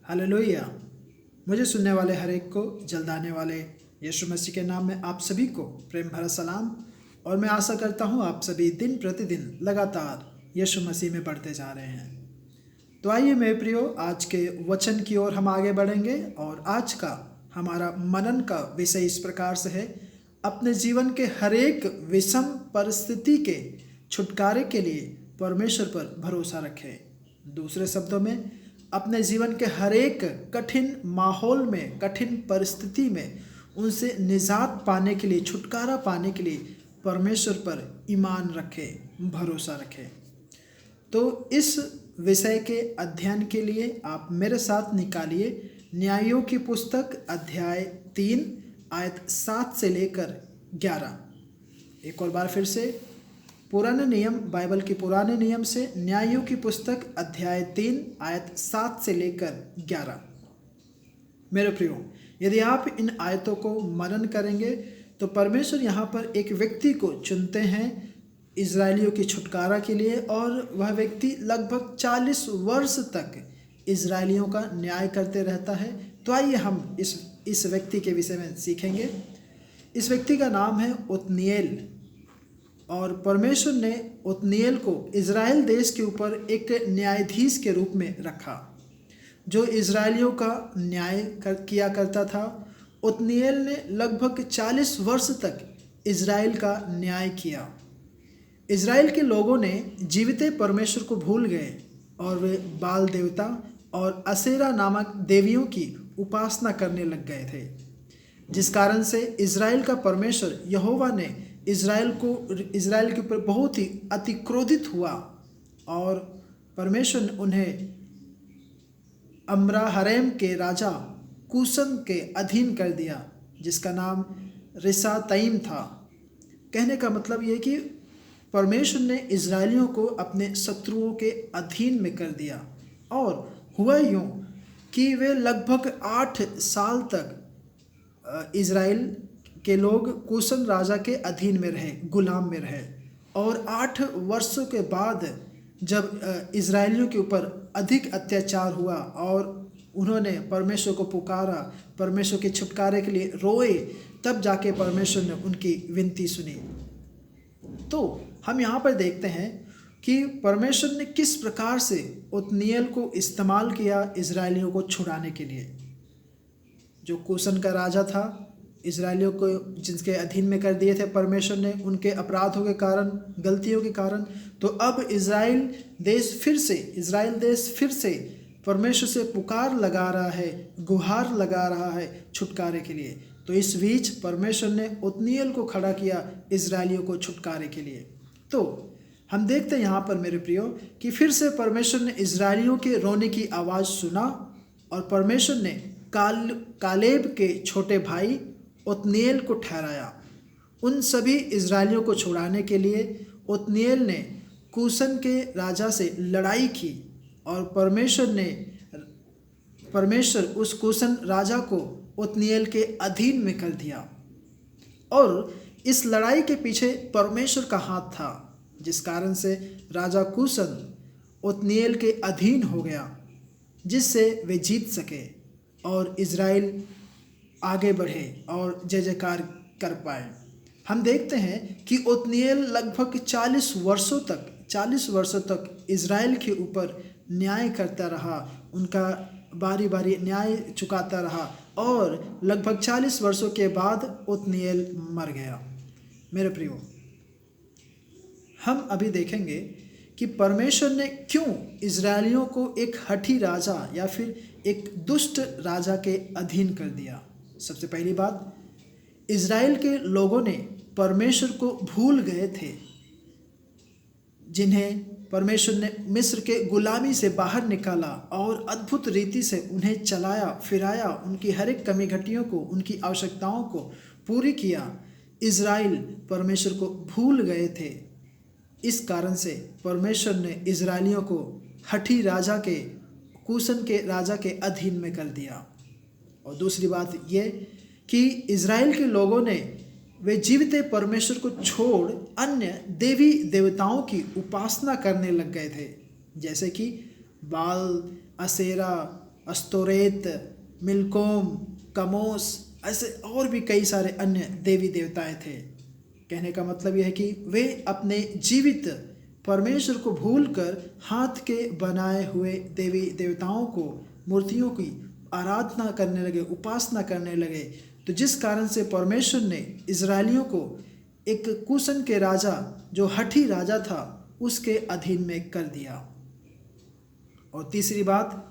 Hallelujah. मुझे सुनने वाले हर एक को जल्द आने वाले यीशु मसीह के नाम में आप सभी को प्रेम भरा सलाम। और मैं आशा करता हूँ आप सभी दिन प्रतिदिन लगातार यीशु मसीह में बढ़ते जा रहे हैं। तो आइए मेरे प्रियो, आज के वचन की ओर हम आगे बढ़ेंगे और आज का हमारा मनन का विषय इस प्रकार से है, अपने जीवन के हर एक विषम परिस्थिति के छुटकारे के लिए परमेश्वर पर भरोसा रखें। दूसरे शब्दों में, अपने जीवन के हर एक कठिन माहौल में, कठिन परिस्थिति में उनसे निजात पाने के लिए, छुटकारा पाने के लिए परमेश्वर पर ईमान रखें, भरोसा रखें। तो इस विषय के अध्ययन के लिए आप मेरे साथ निकालिए न्यायों की पुस्तक अध्याय 3 आयत 7 से लेकर 11। एक और बार फिर से पुराने नियम, बाइबल के पुराने नियम से न्यायों की पुस्तक अध्याय 3 आयत 7 से लेकर 11। मेरे प्रियो, यदि आप इन आयतों को मनन करेंगे तो परमेश्वर यहाँ पर एक व्यक्ति को चुनते हैं इजरायलियों की छुटकारा के लिए, और वह व्यक्ति लगभग 40 वर्ष तक इजरायलियों का न्याय करते रहता है। तो आइए हम इस व्यक्ति के विषय में सीखेंगे। इस व्यक्ति का नाम है ओत्निएल, और परमेश्वर ने ओत्निएल को इजराइल देश के ऊपर एक न्यायाधीश के रूप में रखा जो इजरायलियों का न्याय किया करता था। ओत्निएल ने लगभग 40 वर्ष तक इजराइल का न्याय किया। इजराइल के लोगों ने जीवित परमेश्वर को भूल गए और वे बाल देवता और असेरा नामक देवियों की उपासना करने लग गए थे, जिस कारण से इजराइल का परमेश्वर यहोवा ने इजराइल के ऊपर बहुत ही अति क्रोधित हुआ, और परमेश्वर ने उन्हें अम्राहरेम के राजा कूशन के अधीन कर दिया, जिसका नाम रिसातईम था। कहने का मतलब ये कि परमेश्वर ने इजरायलियों को अपने शत्रुओं के अधीन में कर दिया, और हुआ यूँ कि वे लगभग 8 साल तक इजराइल के लोग कूशन राजा के अधीन में रहे, गुलाम में रहे। और 8 वर्षों के बाद जब इजरायलियों के ऊपर अधिक अत्याचार हुआ और उन्होंने परमेश्वर को पुकारा, परमेश्वर के छुटकारे के लिए रोए, तब जाके परमेश्वर ने उनकी विनती सुनी। तो हम यहाँ पर देखते हैं कि परमेश्वर ने किस प्रकार से ओत्निएल को इस्तेमाल किया इजरायलियों को छुड़ाने के लिए। जो कूशन का राजा था, इजरायलियों को जिसके अधीन में कर दिए थे परमेश्वर ने उनके अपराधों के कारण, गलतियों के कारण। तो अब इजराइल देश फिर से परमेश्वर से पुकार लगा रहा है, गुहार लगा रहा है छुटकारे के लिए। तो इस बीच परमेश्वर ने ओत्निएल को खड़ा किया इजरायलियों को छुटकारे के लिए। तो हम देखते हैं यहाँ पर मेरे प्रियो कि फिर से परमेश्वर ने इजरायलियों के रोने की आवाज़ सुना, और परमेश्वर ने कालेब के छोटे भाई ओत्निएल को ठहराया। उन सभी इजरायलियों को छुड़ाने के लिए ओत्निएल ने कूशन के राजा से लड़ाई की, और परमेश्वर उस कूशन राजा को ओत्निएल के अधीन में कर दिया। और इस लड़ाई के पीछे परमेश्वर का हाथ था, जिस कारण से राजा कूशन ओत्निएल के अधीन हो गया, जिससे वे जीत सके और इजराइल आगे बढ़े और जय जयकार कर पाए। हम देखते हैं कि ओत्निएल लगभग 40 वर्षों तक इजराइल के ऊपर न्याय करता रहा, उनका बारी बारी न्याय चुकाता रहा, और लगभग 40 वर्षों के बाद ओत्निएल मर गया। मेरे प्रियो, हम अभी देखेंगे कि परमेश्वर ने क्यों इजरायलियों को एक हठी राजा या फिर एक दुष्ट राजा के अधीन कर दिया। सबसे पहली बात, इजराइल के लोगों ने परमेश्वर को भूल गए थे, जिन्हें परमेश्वर ने मिस्र के गुलामी से बाहर निकाला और अद्भुत रीति से उन्हें चलाया फिराया, उनकी हर एक कमी घटियों को, उनकी आवश्यकताओं को पूरी किया। इजराइल परमेश्वर को भूल गए थे। इस कारण से परमेश्वर ने इजरायलियों को हठी राजा के, कूशन के राजा के अधीन में कर दिया। और दूसरी बात यह कि इजराइल के लोगों ने वे जीवित परमेश्वर को छोड़ अन्य देवी देवताओं की उपासना करने लग गए थे, जैसे कि बाल, असेरा अस्तोरेत, मिलकोम, कमोस, ऐसे और भी कई सारे अन्य देवी देवताएं थे। कहने का मतलब यह है कि वे अपने जीवित परमेश्वर को भूलकर हाथ के बनाए हुए देवी देवताओं को, मूर्तियों की आराधना करने लगे, उपासना करने लगे। तो जिस कारण से परमेश्वर ने इजरायलियों को एक कूशन के राजा, जो हठी राजा था, उसके अधीन में कर दिया। और तीसरी बात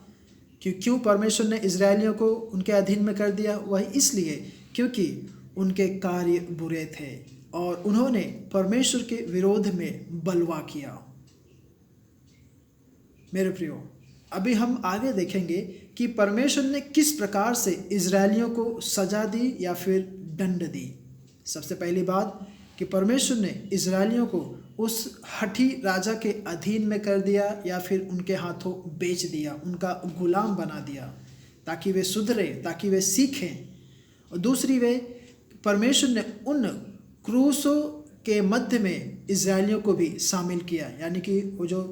कि क्यों परमेश्वर ने इजरायलियों को उनके अधीन में कर दिया, वह इसलिए क्योंकि उनके कार्य बुरे थे और उन्होंने परमेश्वर के विरोध में बलवा किया। मेरे प्रियो, अभी हम आगे देखेंगे कि परमेश्वर ने किस प्रकार से इजरायलियों को सजा दी या फिर दंड दी। सबसे पहली बात कि परमेश्वर ने इजरायलियों को उस हठी राजा के अधीन में कर दिया या फिर उनके हाथों बेच दिया, उनका गुलाम बना दिया, ताकि वे सुधरे, ताकि वे सीखें। और दूसरी वे, परमेश्वर ने उन क्रूसों के मध्य में इजरायलियों को भी शामिल किया, यानी कि वो जो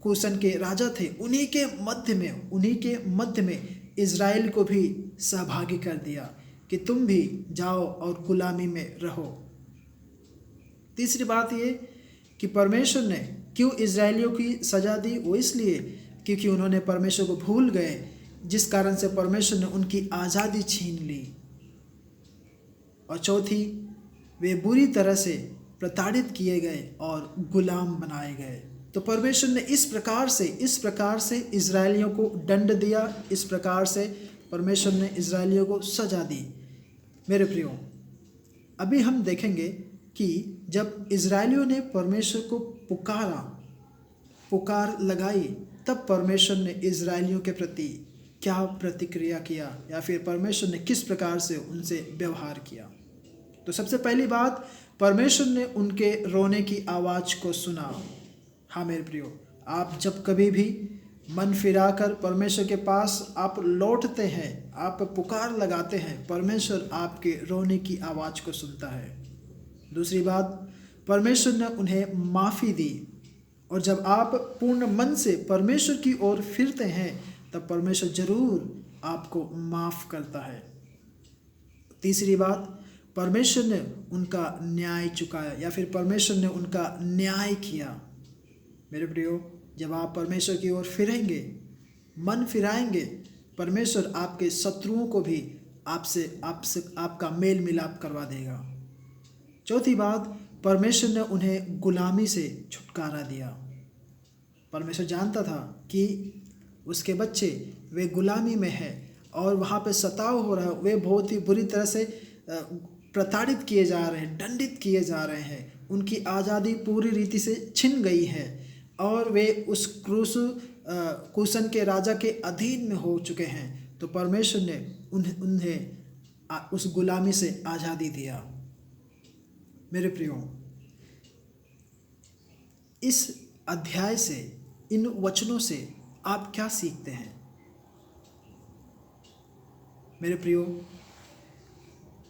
कूशन के राजा थे, उन्हीं के मध्य में इजराइल को भी सहभागी कर दिया कि तुम भी जाओ और गुलामी में रहो। तीसरी बात ये कि परमेश्वर ने क्यों इजरायलियों की सजा दी, वो इसलिए क्योंकि उन्होंने परमेश्वर को भूल गए, जिस कारण से परमेश्वर ने उनकी आज़ादी छीन ली। और चौथी, वे बुरी तरह से प्रताड़ित किए गए और गुलाम बनाए गए। तो परमेश्वर ने इस प्रकार से इजरायलियों को दंड दिया, इस प्रकार से परमेश्वर ने इजरायलियों को सजा दी। मेरे प्रियो, अभी हम देखेंगे कि जब इजरायलियों ने परमेश्वर को पुकार लगाई, तब परमेश्वर ने इजरायलियों के प्रति क्या प्रतिक्रिया किया या फिर परमेश्वर ने किस प्रकार से उनसे व्यवहार किया। तो सबसे पहली बात, परमेश्वर ने उनके रोने की आवाज़ को सुना। हाँ मेरे प्रियो, आप जब कभी भी मन फिराकर परमेश्वर के पास आप लौटते हैं, आप पुकार लगाते हैं, परमेश्वर आपके रोने की आवाज़ को सुनता है। दूसरी बात, परमेश्वर ने उन्हें माफ़ी दी, और जब आप पूर्ण मन से परमेश्वर की ओर फिरते हैं, तब परमेश्वर जरूर आपको माफ़ करता है। तीसरी बात, परमेश्वर ने उनका न्याय चुकाया या फिर परमेश्वर ने उनका न्याय किया। मेरे प्रियो, जब आप परमेश्वर की ओर फिरेंगे, मन फिराएंगे, परमेश्वर आपके शत्रुओं को भी आपका मेल मिलाप करवा देगा। चौथी बात, परमेश्वर ने उन्हें गुलामी से छुटकारा दिया। परमेश्वर जानता था कि उसके बच्चे वे गुलामी में हैं और वहाँ पे सताव हो रहा है, वे बहुत ही बुरी तरह से प्रताड़ित किए जा रहे हैं, दंडित किए जा रहे हैं, उनकी आज़ादी पूरी रीति से छिन गई है और वे उस कूशन के राजा के अधीन में हो चुके हैं। तो परमेश्वर ने उन्हें उस गुलामी से आज़ादी दिया। मेरे प्रियो, इस अध्याय से, इन वचनों से आप क्या सीखते हैं? मेरे प्रियो,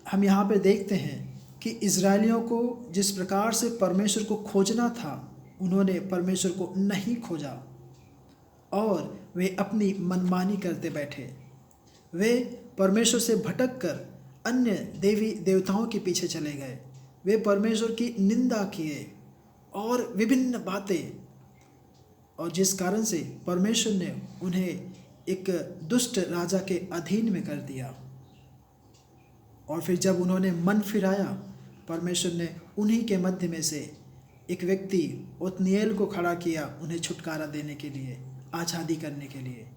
हम यहाँ पे देखते हैं कि इजरायलियों को जिस प्रकार से परमेश्वर को खोजना था, उन्होंने परमेश्वर को नहीं खोजा और वे अपनी मनमानी करते बैठे। वे परमेश्वर से भटककर अन्य देवी देवताओं के पीछे चले गए। वे परमेश्वर की निंदा किए और विभिन्न बातें, और जिस कारण से परमेश्वर ने उन्हें एक दुष्ट राजा के अधीन में कर दिया। और फिर जब उन्होंने मन फिराया, परमेश्वर ने उन्हीं के मध्य में से एक व्यक्ति ओत्निएल को खड़ा किया, उन्हें छुटकारा देने के लिए, आज़ादी करने के लिए।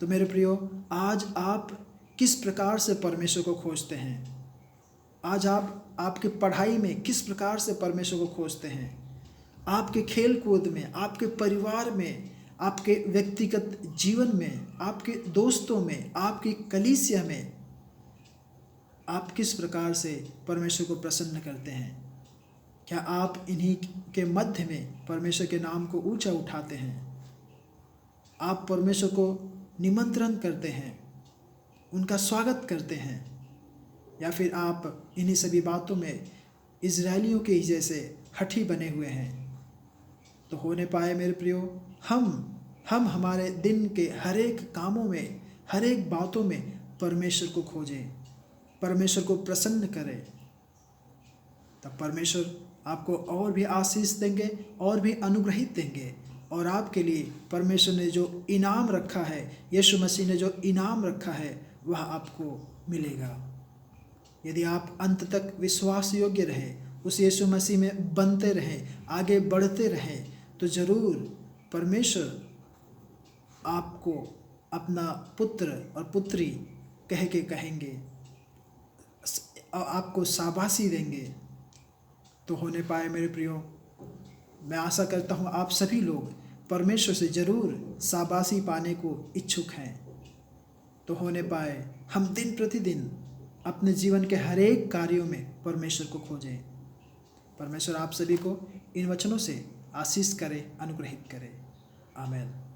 तो मेरे प्रियो, आज आप किस प्रकार से परमेश्वर को खोजते हैं? आज आप आपकी पढ़ाई में किस प्रकार से परमेश्वर को खोजते हैं? आपके खेल कूद में, आपके परिवार में, आपके व्यक्तिगत जीवन में, आपके दोस्तों में, आपकी कलीसिया में आप किस प्रकार से परमेश्वर को प्रसन्न करते हैं? क्या आप इन्हीं के मध्य में परमेश्वर के नाम को ऊंचा उठाते हैं? आप परमेश्वर को निमंत्रण करते हैं, उनका स्वागत करते हैं, या फिर आप इन्हीं सभी बातों में इजरायलियों के ही जैसे हठी बने हुए हैं? तो हो नहीं पाए मेरे प्रियो, हम हम हमारे दिन के हर एक कामों में, हर एक बातों में परमेश्वर को खोजें, परमेश्वर को प्रसन्न करें, तब परमेश्वर आपको और भी आशीष देंगे और भी अनुग्रहित देंगे। और आपके लिए परमेश्वर ने जो इनाम रखा है, यीशु मसीह ने जो इनाम रखा है, वह आपको मिलेगा। यदि आप अंत तक विश्वास योग्य रहे, उस यीशु मसीह में बनते रहें, आगे बढ़ते रहें, तो ज़रूर परमेश्वर आपको अपना पुत्र और पुत्री कह के कहेंगे, आपको शाबाशी देंगे। तो होने पाए मेरे प्रियो, मैं आशा करता हूँ आप सभी लोग परमेश्वर से ज़रूर शाबाशी पाने को इच्छुक हैं। तो होने पाए हम दिन प्रतिदिन अपने जीवन के हर एक कार्यों में परमेश्वर को खोजें। परमेश्वर आप सभी को इन वचनों से आशीष करे, अनुग्रहित करे। आमीन।